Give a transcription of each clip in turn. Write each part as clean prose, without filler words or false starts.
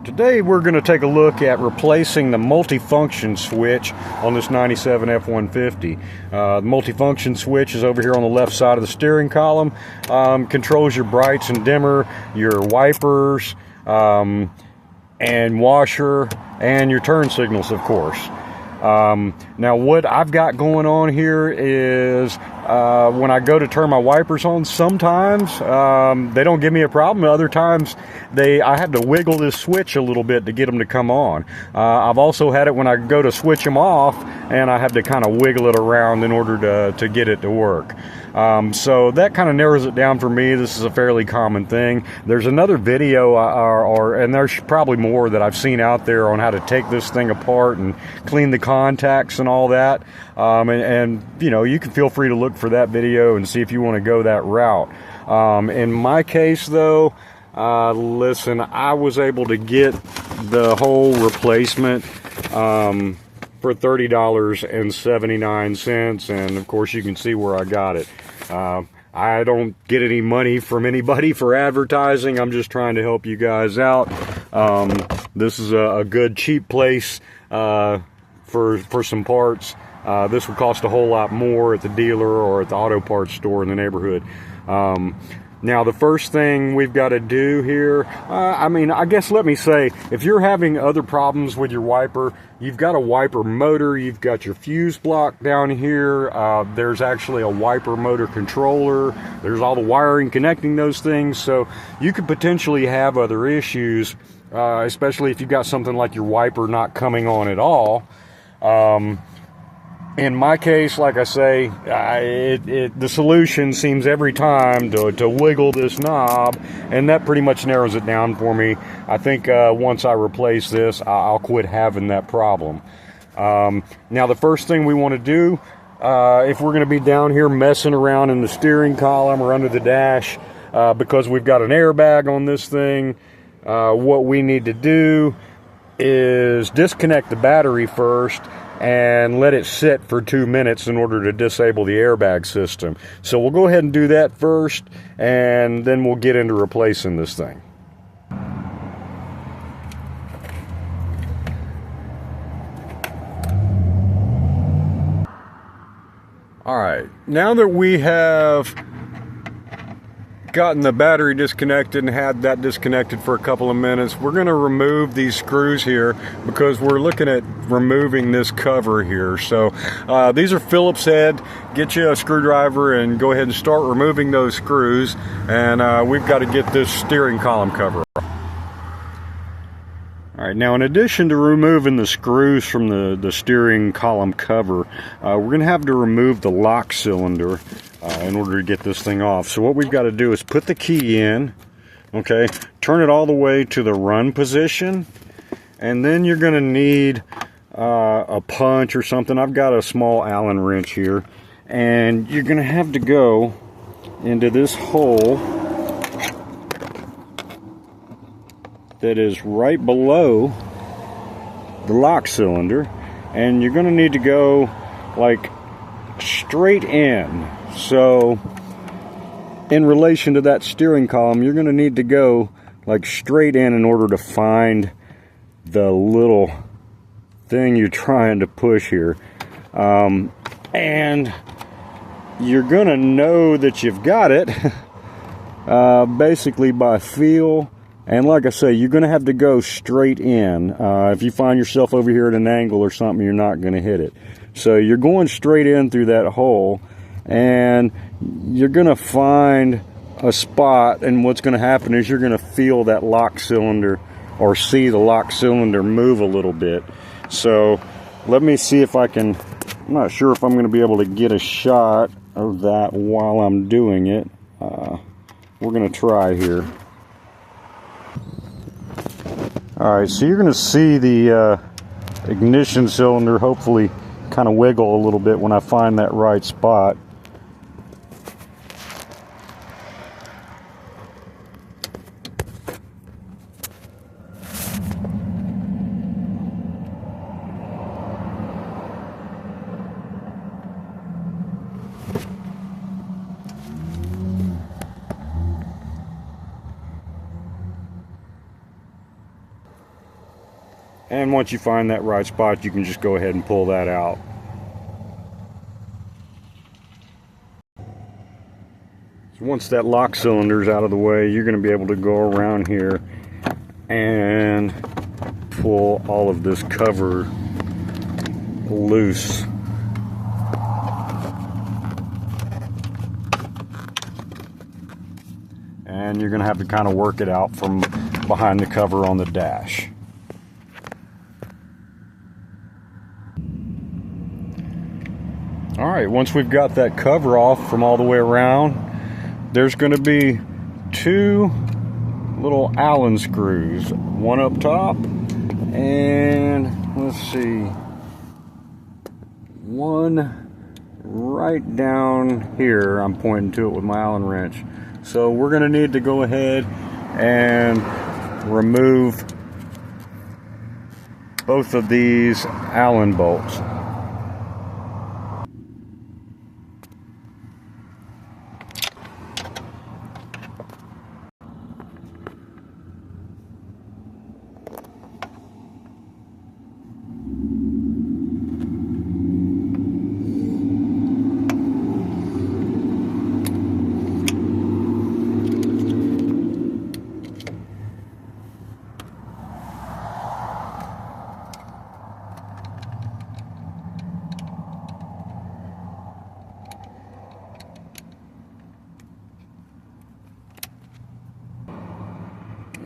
Today we're going to take a look at replacing the multifunction switch on this 97 F-150. The multifunction switch is over here on the left side of the steering column. Controls your brights and dimmer, your wipers, and washer, and your turn signals, of course. Now what I've got going on here is when I go to turn my wipers on, sometimes they don't give me a problem. Other times I have to wiggle this switch a little bit to get them to come on. I've also had it when I go to switch them off and I have to kind of wiggle it around in order to get it to work. So that kind of narrows it down for me. This is a fairly common thing. There's another video and there's probably more that I've seen out there on how to take this thing apart and clean the contacts and all that. And you know, you can feel free to look for that video and see if you want to go that route. In my case though, listen, I was able to get the whole replacement for $30.79, and of course you can see where I got it. I don't get any money from anybody for advertising. I'm just trying to help you guys out. This is a good cheap place for some parts. This would cost a whole lot more at the dealer or at the auto parts store in the neighborhood. Now the first thing we've got to do here, I guess let me say, if you're having other problems with your wiper, you've got a wiper motor, you've got your fuse block down here, there's actually a wiper motor controller, there's all the wiring connecting those things, so you could potentially have other issues, especially if you've got something like your wiper not coming on at all. In my case, like I say, the solution seems every time to wiggle this knob, and that pretty much narrows it down for me. I think once I replace this, I'll quit having that problem. Now, the first thing we want to do, if we're going to be down here messing around in the steering column or under the dash, because we've got an airbag on this thing, what we need to do is disconnect the battery first and let it sit for 2 minutes in order to disable the airbag system. So we'll go ahead and do that first, and then we'll get into replacing this thing. Alright, now that we have gotten the battery disconnected and had that disconnected for a couple of minutes, we're going to remove these screws here because we're looking at removing this cover here. So these are Phillips head. Get you a screwdriver and go ahead and start removing those screws, and we've got to get this steering column cover off. Alright, now in addition to removing the screws from the steering column cover, we're going to have to remove the lock cylinder in order to get this thing off. So what we've got to do is put the key in, okay, turn it all the way to the run position, and then you're going to need a punch or something. I've got a small Allen wrench here, and you're going to have to go into this hole that is right below the lock cylinder, and you're going to need to go like straight in. So in relation to that steering column, you're going to need to go like straight in order to find the little thing you're trying to push here, and you're going to know that you've got it basically by feel. And like I say, you're going to have to go straight in. If you find yourself over here at an angle or something, you're not going to hit it. So you're going straight in through that hole, and you're going to find a spot, and what's going to happen is you're going to feel that lock cylinder, or see the lock cylinder move a little bit. So let me see if I can, I'm not sure if I'm going to be able to get a shot of that while I'm doing it. We're going to try here. Alright, so you're going to see the ignition cylinder hopefully kind of wiggle a little bit when I find that right spot. And once you find that right spot, you can just go ahead and pull that out. So once that lock cylinder is out of the way, you're going to be able to go around here and pull all of this cover loose. And you're going to have to kind of work it out from behind the cover on the dash. Alright, once we've got that cover off from all the way around, there's going to be two little Allen screws, one up top and let's see, one right down here. I'm pointing to it with my Allen wrench. So we're going to need to go ahead and remove both of these Allen bolts.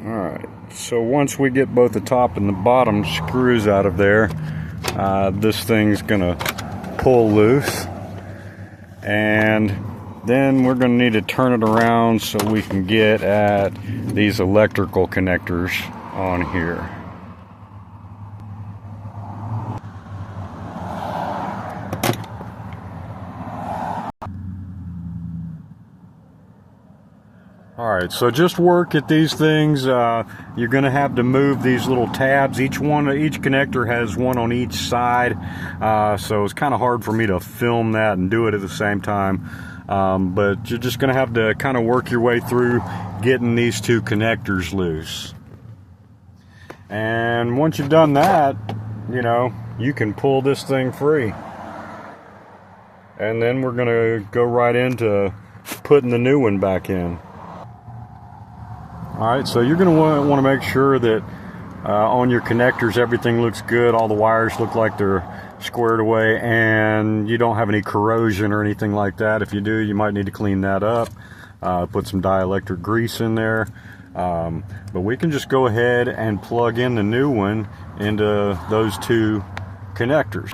Alright, so once we get both the top and the bottom screws out of there, this thing's gonna pull loose, and then we're gonna need to turn it around so we can get at these electrical connectors on here. Alright, so just work at these things. You're going to have to move these little tabs. Each connector has one on each side, so it's kind of hard for me to film that and do it at the same time. But you're just going to have to kind of work your way through getting these two connectors loose. And once you've done that, you know, you can pull this thing free. And then we're going to go right into putting the new one back in. Alright, so you're going to want to make sure that on your connectors everything looks good, all the wires look like they're squared away, and you don't have any corrosion or anything like that. If you do, you might need to clean that up, put some dielectric grease in there, but we can just go ahead and plug in the new one into those two connectors.